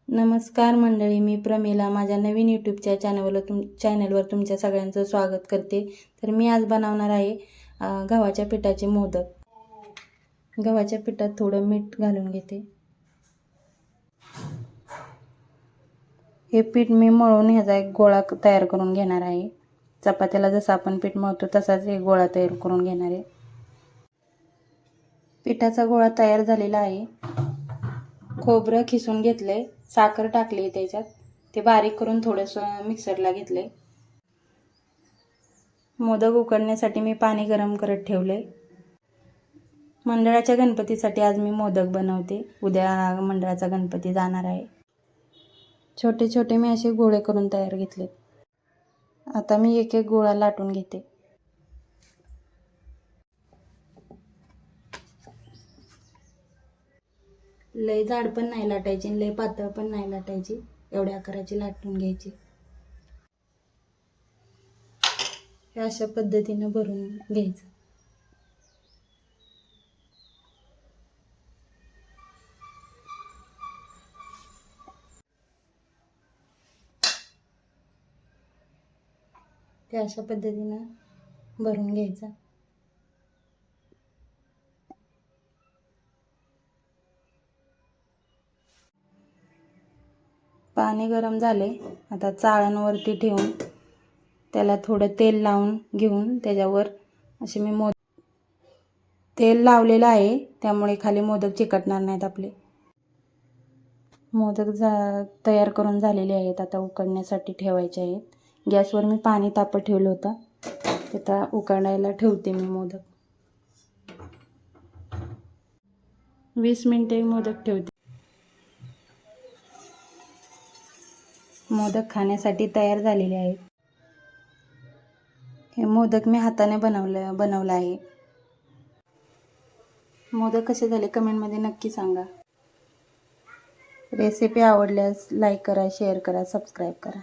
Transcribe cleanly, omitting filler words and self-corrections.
नमस्कार मंडळी, मी प्रमिला माझ्या नवीन यूट्यूबच्या चॅनलवर तुमच्या सगळ्यांचं स्वागत करते. तर मी आज बनवणार आहे गव्हाच्या पिठाचे मोदक. गव्हाच्या पिठात थोडं मीठ घालून घेते. हे पीठ मी मळून ह्याचा एक गोळा तयार करून घेणार आहे. चपात्याला जसं आपण पीठ मळतो तसाच एक गोळा तयार करून घेणार आहे. पिठाचा गोळा तयार झालेला आहे. खोबरं खिसून घेतलंय, साखर टाकली त्याच्यात, ते बारीक करून थोडंसं मिक्सरला घेतले. मोदक उकडण्यासाठी मी पाणी गरम करत ठेवले. मंडळाच्या गणपतीसाठी आज मी मोदक बनवते. उद्या मंडळाचा गणपती जाणार आहे. छोटे छोटे मी असे गोळे करून तयार घेतले. आता मी एक एक गोळा लाटून घेते. लय जाड पण नाही लाटायची, लय पातळ पण नाही लाटायची, एवढ्या आकाराची लाटून घ्यायची. हे अशा पद्धतीने भरून घ्यायचं. ते अशा पद्धतीने भरून घ्यायचं. पाणी गरम झाले. आता चाळणवरती ठेवून त्याला थोडं तेल लावून घेऊन त्याच्यावर असे मी तेल लावलेलं आहे, त्यामुळे खाली मोदक चिकटणार नाहीत आपले. मोदक तयार करून झालेले आहेत. आता उकडण्यासाठी ठेवायचे आहेत. गॅसवर मी पाणी तापत ठेवलं होतं. आता उकडायला ठेवते मी मोदक. 20 मिनिटे मोदक ठेवते. मोदक खाण्यासाठी तयार झालेले आहेत. हे मोदक मी हाताने बनवलं आहे. मोदक कसे झाले कमेंटमध्ये नक्की सांगा. रेसिपी आवडल्यास लाईक करा, शेअर करा, सबस्क्राईब करा.